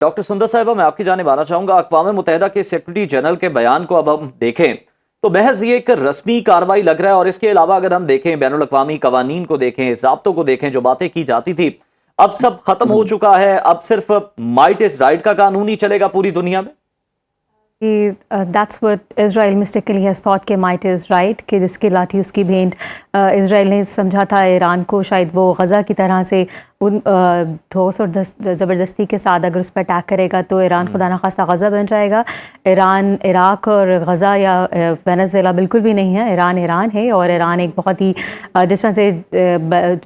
Doctor سندر صاحبہ، میں آپ کی جانب آنا چاہوں گا. اقوام متحدہ کے سیکرٹری جنرل کے بیان کو اب ہم دیکھیں تو محض یہ ایک رسمی کارروائی لگ رہا ہے، اور اس کے علاوہ اگر ہم دیکھیں بین الاقوامی قوانین کو دیکھیں، ضابطوں کو دیکھیں، جو باتیں کی جاتی تھی اب سب ختم ہو چکا ہے. اب صرف مائٹ از رائٹ کا قانون ہی چلے گا پوری دنیا میں. That's what Israel mistakenly has thought کہ مائٹ از رائٹ، کہ جس کی لاٹھی اس کی بھینٹ. اسرائیل نے سمجھا تھا ایران کو شاید وہ غزہ کی طرح سے ان ٹھوس اور زبردستی کے ساتھ اگر اس پہ اٹیک کرے گا تو ایران خدا نخواستہ غزہ بن جائے گا. ایران عراق اور غزہ یا وینزویلا بالکل بھی نہیں ہے. ایران ہے، اور ایران ایک بہت ہی جس طرح سے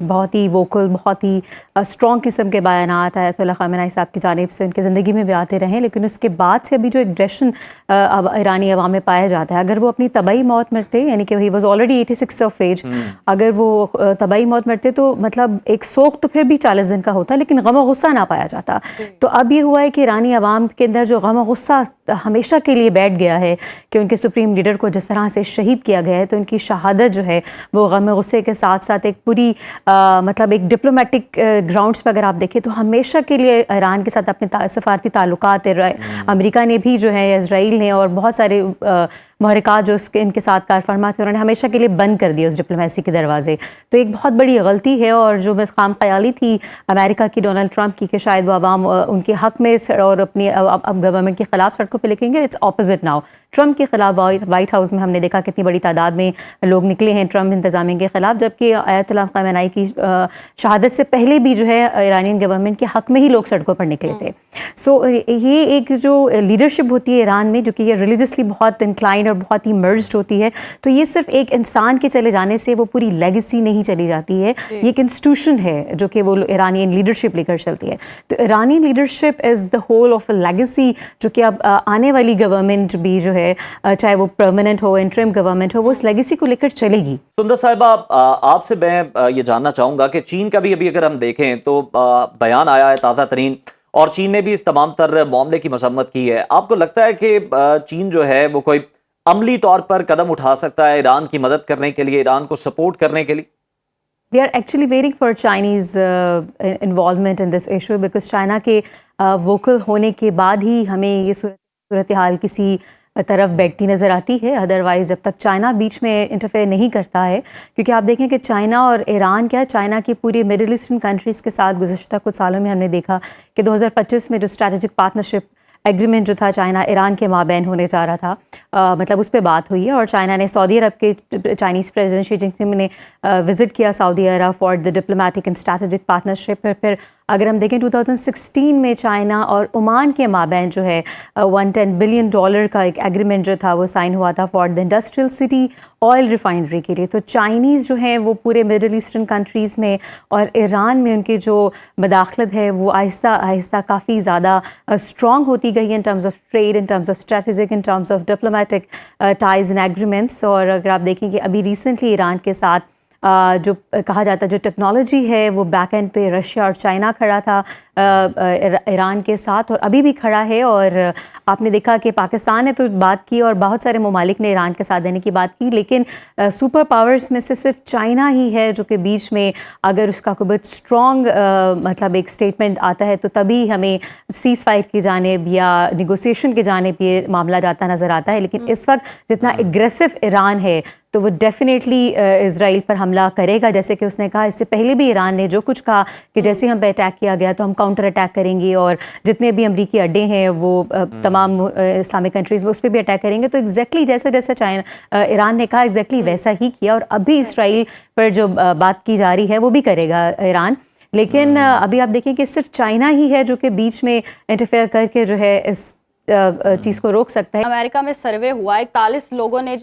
بہت ہی ووکل، بہت ہی اسٹرانگ قسم کے بیانات آیت اللہ خامنہ ای صاحب کی جانب سے ان کی زندگی میں بھی آتے رہے، لیکن اس کے بعد سے ابھی جو ایگریشن ایرانی عوام میں پایا جاتا ہے، اگر وہ اپنی طبعی موت مرتے، یعنی کہ he was already 86 of age, اگر وہ طبعی موت مرتے تو مطلب ایک سوگ تو پھر بھی 40 دن کا ہوتا، لیکن غم و غصہ نہ پایا جاتا. تو اب یہ ہوا ہے کہ ایرانی عوام کے اندر جو غم و غصہ ہمیشہ کے لیے بیٹھ گیا ہے کہ ان کے سپریم لیڈر کو جس طرح سے شہید کیا گیا ہے، تو ان کی شہادت جو ہے وہ غم و غصے کے ساتھ ساتھ ایک پوری مطلب ایک ڈپلومیٹک گراؤنڈز پہ اگر آپ دیکھیں تو ہمیشہ کے لیے ایران کے ساتھ اپنے سفارتی تعلقات، امریکہ نے بھی جو ہے، اسرائیل نے اور بہت سارے محرکات جو ان کے ساتھ کار فرما تھے، انہوں نے ہمیشہ کے لیے بند کر دیا اس ڈپلومیسی کے دروازے. تو ایک بہت بڑی غلطی ہے، اور جو خام خیالی تھی امریکہ کی، ڈونلڈ ٹرمپ کی، کہ شاید وہ عوام ان کے حق میں اور اپنی اب گورنمنٹ کے خلاف سڑکوں پہ لکھیں گے. It's opposite now. ٹرمپ کے خلاف وائٹ ہاؤس میں ہم نے دیکھا کتنی بڑی تعداد میں لوگ نکلے ہیں ٹرمپ انتظامیہ کے خلاف، جبکہ آیت اللہ خامنہ ای کی شہادت سے پہلے بھی جو ہے ایرانین گورنمنٹ کے حق میں ہی لوگ سڑکوں پر نکلے تھے. سو یہ ایک جو لیڈرشپ ہوتی ہے ایران میں، جو کہ یہ ریلیجسلی بہت انکلائنڈ اور بہت ہی مرجڈ ہوتی ہے، تو یہ صرف ایک انسان کے چلے جانے سے وہ پوری لیگیسی نہیں چلی جاتی ہے. یہ ایک انسٹیٹیوشن ہے جو کہ وہ ایرانی لیڈرشپ لے کر چلتی ہے. تو ایرانی leadership is the whole of a legacy, جو کہ اب آنے والی گورنمنٹ بھی جو ہے، چاہے وہ پرماننٹ ہو، انٹرم گورنمنٹ ہو، وہ اس لیگیسی کو لے کر چلے گی. سندر صاحبہ، آپ سے میں یہ جاننا چاہوں گا کہ چین کا بھی ابھی اگر ہم دیکھیں تو بیان آیا ہے تازہ ترین، اور چین نے بھی اس تمام تر معاملے کی مذمت کی ہے. آپ کو لگتا ہے کہ چین جو ہے وہ کوئی عملی طور پر قدم اٹھا سکتا ہے ایران کی مدد کرنے کے لیے، ایران کو سپورٹ کرنے کے لیے؟ We are actually waiting for Chinese involvement in this issue, because China کے ووکل ہونے کے بعد ہی ہمیں یہ صورتحال کسی طرف بیٹھتی نظر آتی ہے. ادروائز جب تک چائنا بیچ میں انٹرفیئر نہیں کرتا ہے، کیونکہ آپ دیکھیں کہ چائنا اور ایران کیا، چائنا کی پوری مڈل ایسٹرن کنٹریز کے ساتھ گزشتہ کچھ سالوں میں ہم نے دیکھا کہ 2025 میں جو اسٹریٹجک پارٹنرشپ ایگریمنٹ جو تھا چائنا ایران کے مابین ہونے جا رہا تھا، مطلب اس پہ بات ہوئی ہے. اور چائنا نے سعودی عرب کے چائنیز پریزیڈنٹ شی جن پنگ نے وزٹ کیا سعودی عرب for the diplomatic and strategic partnership. پھر اگر ہم دیکھیں 2016 میں چائنا اور عمان کے مابین جو ہے $110 بلین کا ایک ایگریمنٹ جو تھا وہ سائن ہوا تھا for the industrial city oil refinery کے لیے. تو چائنیز جو ہیں وہ پورے مڈل ایسٹرن کنٹریز میں اور ایران میں ان کی جو مداخلت ہے وہ آہستہ آہستہ کافی زیادہ اسٹرانگ ہوتی گئی in terms of trade, in terms of strategic, in terms of diplomatic ties and agreements. اور اگر آپ دیکھیں کہ ابھی ریسنٹلی ایران کے ساتھ جو کہا جاتا ہے جو ٹیکنالوجی ہے وہ بیک اینڈ پہ رشیا اور چائنا کھڑا تھا ایران کے ساتھ، اور ابھی بھی کھڑا ہے. اور آپ نے دیکھا کہ پاکستان نے تو بات کی اور بہت سارے ممالک نے ایران کے ساتھ دینے کی بات کی، لیکن سپر پاورز میں سے صرف چائنا ہی ہے جو کہ بیچ میں اگر اس کا کوئی بہت اسٹرانگ مطلب ایک اسٹیٹمنٹ آتا ہے تو تبھی ہمیں سیز فائر کی جانب یا نیگوسیشن کی جانب یہ معاملہ جاتا نظر آتا ہے. لیکن اس وقت جتنا اگریسو ایران ہے تو وہ ڈیفینیٹلی اسرائیل پر حملہ کرے گا. جیسے کہ اس نے کہا، اس سے پہلے بھی ایران نے جو کچھ کہا کہ جیسے ہم پہ اٹیک کیا گیا تو ہم کاؤنٹر اٹیک کریں گے، اور جتنے بھی امریکی اڈے ہیں وہ تمام اسلامک کنٹریز میں اس پہ بھی اٹیک کریں گے. تو ایگزیکٹلی جیسا ایران نے کہا ایگزیکٹلی ویسا ہی کیا، اور ابھی اسرائیل پر جو بات کی جا رہی ہے وہ بھی کرے گا ایران. لیکن ابھی آپ دیکھیں کہ صرف چائنا ہی ہے جو کہ بیچ میں انٹرفیئر کر کے جو ہے اس چیز کو روک سکتا ہے. امریکہ میں سروے ہوا 41 لوگوں نے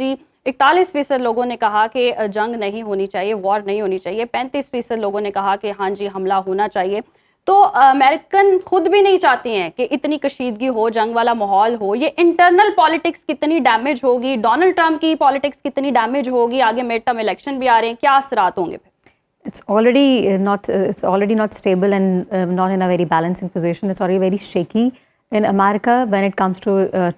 41% لوگوں نے کہا کہ جنگ نہیں ہونی چاہیے، وار نہیں ہونی چاہیے. 35% لوگوں نے کہا کہ ہاں جی حملہ ہونا چاہیے. تو امریکن خود بھی نہیں چاہتے ہیں کہ اتنی کشیدگی ہو، جنگ والا ماحول ہو. یہ انٹرنل پالیٹکس کتنی ڈیمیج ہوگی، ڈونلڈ ٹرمپ کی پالیٹکس کتنی ڈیمیج ہوگی، آگے مڈ ٹرم الیکشن بھی آ رہے ہیں، کیا اثرات ہوں گے پھر؟ It's already not stable and not in a very balancing position. It's already very shaky. in America, when it comes to